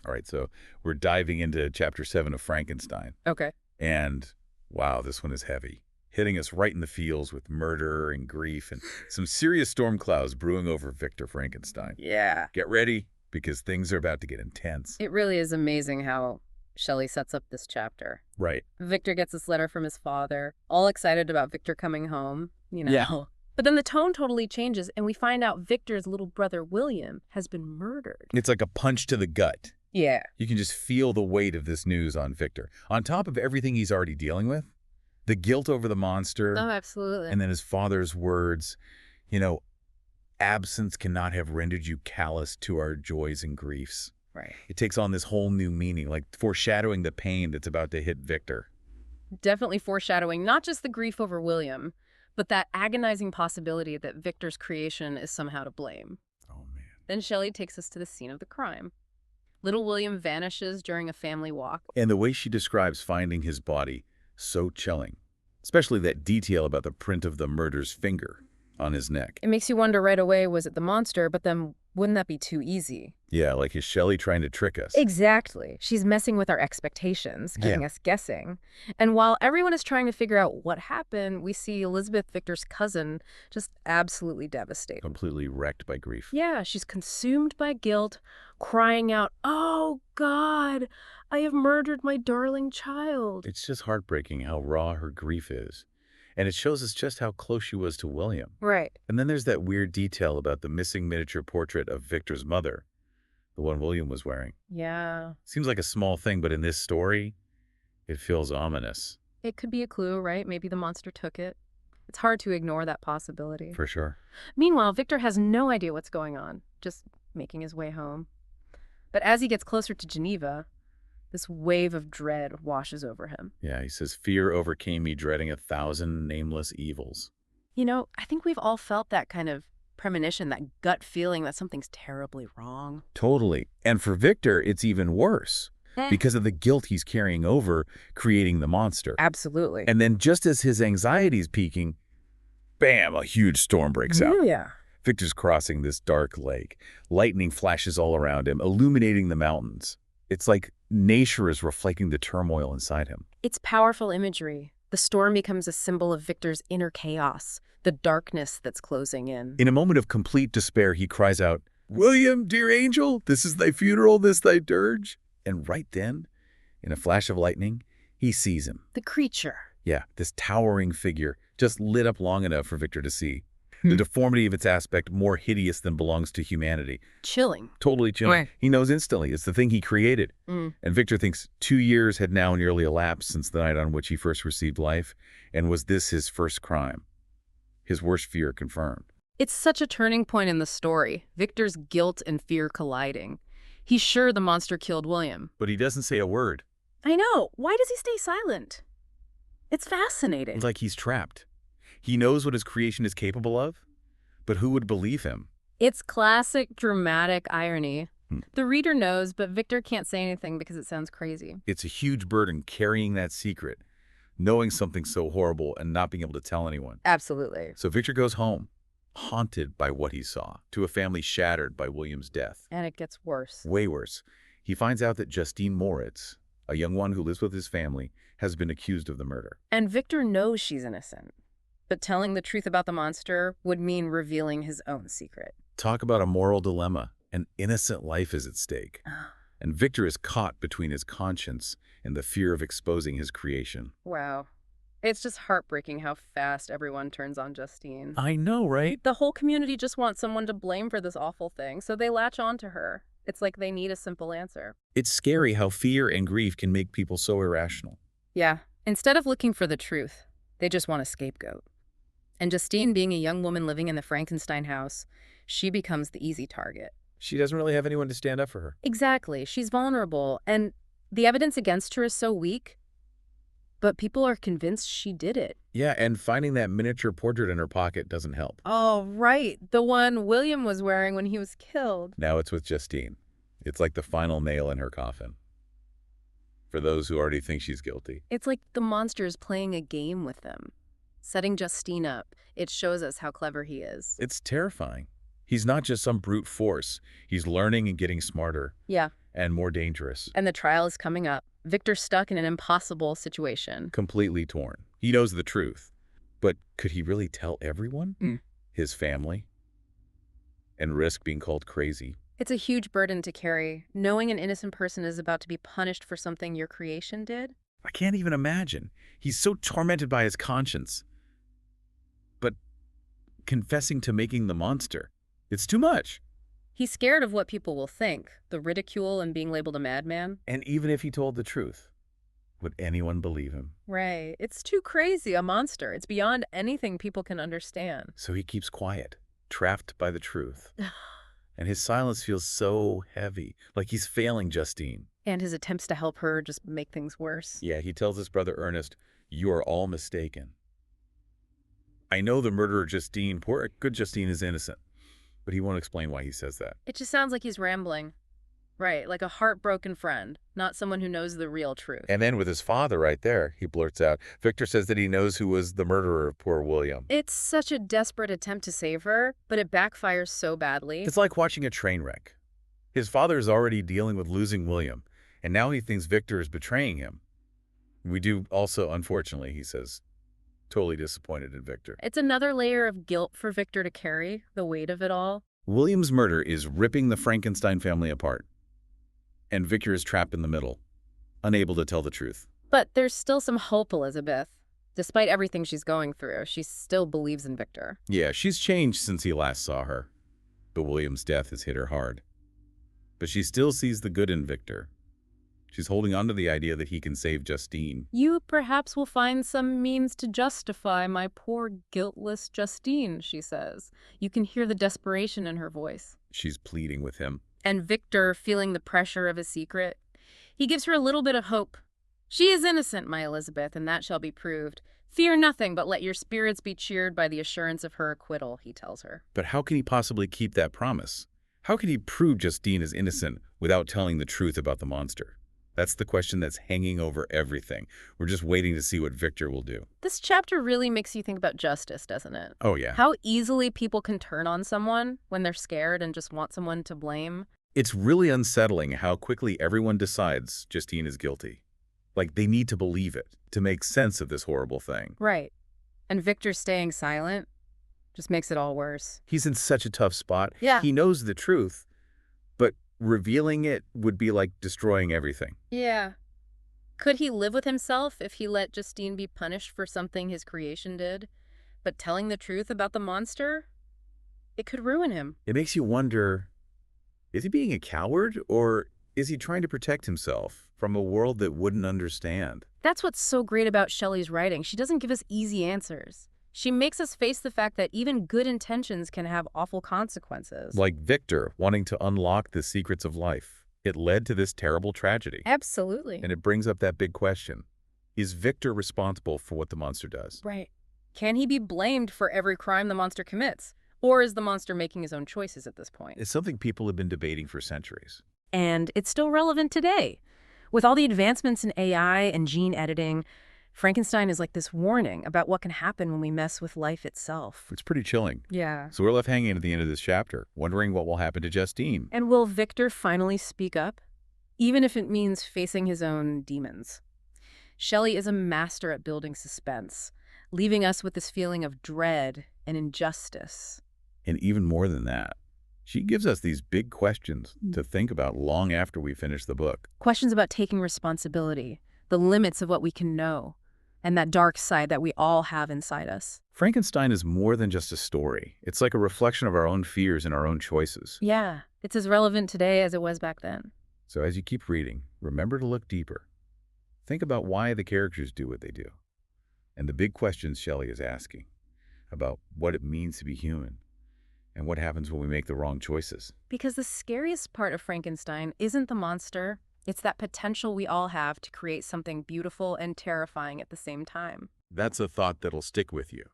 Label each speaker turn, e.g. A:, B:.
A: All right, so we're diving into Chapter 7 of Frankenstein.
B: Okay.
A: And wow, this one is heavy, hitting us right in the feels with murder and grief and some serious storm clouds brewing over Victor Frankenstein.
B: Yeah.
A: Get ready, because things are about to get intense.
B: It really is amazing how Shelley sets up this chapter.
A: Right.
B: Victor gets this letter from his father, all excited about Victor coming home,
A: Yeah.
B: But then the tone totally changes, and we find out Victor's little brother, William, has been murdered.
A: It's like a punch to the gut.
B: Yeah.
A: You can just feel the weight of this news on Victor. On top of everything he's already dealing with, the guilt over the monster,
B: Oh, absolutely.
A: and then his father's words, you know, absence cannot have rendered you callous to our joys and griefs.
B: Right.
A: It takes on this whole new meaning, like foreshadowing the pain that's about to hit Victor.
B: Definitely foreshadowing not just the grief over William, but that agonizing possibility that Victor's creation is somehow to blame.
A: Oh, man.
B: Then Shelley takes us to the scene of the crime. Little William vanishes during a family walk.
A: And the way she describes finding his body, so chilling. Especially that detail about the print of the murderer's finger on his neck.
B: It makes you wonder right away, was it the monster? But then wouldn't that be too easy?
A: Yeah, like is Shelley trying to trick us?
B: Exactly. She's messing with our expectations, keeping us guessing. And while everyone is trying to figure out what happened, we see Elizabeth, Victor's cousin, just absolutely devastated.
A: Completely wrecked by grief.
B: Yeah, she's consumed by guilt, crying out, "Oh, God, I have murdered my darling child."
A: It's just heartbreaking how raw her grief is. And it shows us just how close she was to William.
B: Right.
A: And then there's that weird detail about the missing miniature portrait of Victor's mother, the one William was wearing.
B: Yeah.
A: Seems like a small thing, but in this story, it feels ominous.
B: It could be a clue, right? Maybe the monster took it. It's hard to ignore that possibility.
A: For sure.
B: Meanwhile, Victor has no idea what's going on, just making his way home. But as he gets closer to Geneva, this wave of dread washes over him.
A: Yeah, he says, fear overcame me, dreading 1,000 nameless evils.
B: I think we've all felt that kind of premonition, that gut feeling that something's terribly wrong.
A: Totally. And for Victor, it's even worse because of the guilt he's carrying over, creating the monster.
B: Absolutely.
A: And then just as his anxiety's peaking, bam, a huge storm breaks out.
B: Yeah.
A: Victor's crossing this dark lake. Lightning flashes all around him, illuminating the mountains. It's like nature is reflecting the turmoil inside him.
B: It's powerful imagery. The storm becomes a symbol of Victor's inner chaos, the darkness that's closing in.
A: In a moment of complete despair, he cries out, "William, dear angel, this is thy funeral, this thy dirge." And right then, in a flash of lightning, he sees him.
B: The creature.
A: Yeah, this towering figure, just lit up long enough for Victor to see. The deformity of its aspect more hideous than belongs to humanity.
B: Chilling.
A: Totally chilling.
B: Right.
A: He knows instantly. It's the thing he created.
B: Mm.
A: And Victor thinks 2 years had now nearly elapsed since the night on which he first received life. And was this his first crime? His worst fear confirmed.
B: It's such a turning point in the story. Victor's guilt and fear colliding. He's sure the monster killed William.
A: But he doesn't say a word.
B: I know. Why does he stay silent? It's fascinating.
A: It's like he's trapped. He knows what his creation is capable of, but who would believe him?
B: It's classic dramatic irony. The reader knows, but Victor can't say anything because it sounds crazy.
A: It's a huge burden carrying that secret, knowing something so horrible and not being able to tell anyone.
B: Absolutely.
A: So Victor goes home, haunted by what he saw, to a family shattered by William's death.
B: And it gets worse.
A: Way worse. He finds out that Justine Moritz, a young one who lives with his family, has been accused of the murder.
B: And Victor knows she's innocent. But telling the truth about the monster would mean revealing his own secret.
A: Talk about a moral dilemma. An innocent life is at stake. And Victor is caught between his conscience and the fear of exposing his creation.
B: Wow. It's just heartbreaking how fast everyone turns on Justine.
A: I know, right?
B: The whole community just wants someone to blame for this awful thing, so they latch on to her. It's like they need a simple answer.
A: It's scary how fear and grief can make people so irrational.
B: Yeah. Instead of looking for the truth, they just want a scapegoat. And Justine, being a young woman living in the Frankenstein house, she becomes the easy target.
A: She doesn't really have anyone to stand up for her.
B: Exactly. She's vulnerable, and the evidence against her is so weak, but people are convinced she did it.
A: Yeah, and finding that miniature portrait in her pocket doesn't help.
B: Oh, right. The one William was wearing when he was killed.
A: Now it's with Justine. It's like the final nail in her coffin. For those who already think she's guilty.
B: It's like the monster is playing a game with them. Setting Justine up, it shows us how clever he is.
A: It's terrifying. He's not just some brute force. He's learning and getting smarter
B: Yeah.
A: and more dangerous.
B: And the trial is coming up. Victor's stuck in an impossible situation.
A: Completely torn. He knows the truth. But could he really tell everyone? His family? And risk being called crazy?
B: It's a huge burden to carry, knowing an innocent person is about to be punished for something your creation did.
A: I can't even imagine. He's so tormented by his conscience. But confessing to making the monster, it's too much.
B: He's scared of what people will think, the ridicule and being labeled a madman.
A: And even if he told the truth, would anyone believe him?
B: Right. It's too crazy, a monster. It's beyond anything people can understand.
A: So he keeps quiet, trapped by the truth. And his silence feels so heavy, like he's failing Justine.
B: And his attempts to help her just make things worse.
A: Yeah, he tells his brother Ernest, "You are all mistaken. I know the murderer Justine, poor good Justine, is innocent." But he won't explain why he says that.
B: It just sounds like he's rambling. Right, like a heartbroken friend, not someone who knows the real truth.
A: And then with his father right there, he blurts out, Victor says that he knows who was the murderer of poor William.
B: It's such a desperate attempt to save her, but it backfires so badly.
A: It's like watching a train wreck. His father is already dealing with losing William, and now he thinks Victor is betraying him. We do also, unfortunately, he says, totally disappointed in Victor.
B: It's another layer of guilt for Victor to carry, the weight of it all.
A: William's murder is ripping the Frankenstein family apart. And Victor is trapped in the middle, unable to tell the truth.
B: But there's still some hope, Elizabeth. Despite everything she's going through, she still believes in Victor.
A: Yeah, she's changed since he last saw her. But William's death has hit her hard. But she still sees the good in Victor. She's holding on to the idea that he can save Justine.
B: You perhaps will find some means to justify my poor, guiltless Justine, she says. You can hear the desperation in her voice.
A: She's pleading with him.
B: And Victor, feeling the pressure of his secret, he gives her a little bit of hope. She is innocent, my Elizabeth, and that shall be proved. Fear nothing, but let your spirits be cheered by the assurance of her acquittal, he tells her.
A: But how can he possibly keep that promise? How can he prove Justine is innocent without telling the truth about the monster? That's the question that's hanging over everything. We're just waiting to see what Victor will do.
B: This chapter really makes you think about justice, doesn't it?
A: Oh, yeah.
B: How easily people can turn on someone when they're scared and just want someone to blame.
A: It's really unsettling how quickly everyone decides Justine is guilty. Like, they need to believe it to make sense of this horrible thing.
B: Right. And Victor staying silent just makes it all worse.
A: He's in such a tough spot.
B: Yeah.
A: He knows the truth, but revealing it would be like destroying everything.
B: Yeah. Could he live with himself if he let Justine be punished for something his creation did? But telling the truth about the monster? It could ruin him.
A: It makes you wonder, is he being a coward, or is he trying to protect himself from a world that wouldn't understand?
B: That's what's so great about Shelley's writing. She doesn't give us easy answers. She makes us face the fact that even good intentions can have awful consequences.
A: Like Victor wanting to unlock the secrets of life. It led to this terrible tragedy.
B: Absolutely.
A: And it brings up that big question. Is Victor responsible for what the monster does?
B: Right. Can he be blamed for every crime the monster commits? Or is the monster making his own choices at this point?
A: It's something people have been debating for centuries.
B: And it's still relevant today. With all the advancements in AI and gene editing, Frankenstein is like this warning about what can happen when we mess with life itself.
A: It's pretty chilling.
B: Yeah.
A: So we're left hanging at the end of this chapter, wondering what will happen to Justine.
B: And will Victor finally speak up? Even if it means facing his own demons. Shelley is a master at building suspense, leaving us with this feeling of dread and injustice.
A: And even more than that, she gives us these big questions to think about long after we finish the book.
B: Questions about taking responsibility, the limits of what we can know, and that dark side that we all have inside us.
A: Frankenstein is more than just a story. It's like a reflection of our own fears and our own choices.
B: Yeah, it's as relevant today as it was back then.
A: So as you keep reading, remember to look deeper. Think about why the characters do what they do, and the big questions Shelley is asking about what it means to be human and what happens when we make the wrong choices.
B: Because the scariest part of Frankenstein isn't the monster. It's that potential we all have to create something beautiful and terrifying at the same time.
A: That's a thought that'll stick with you.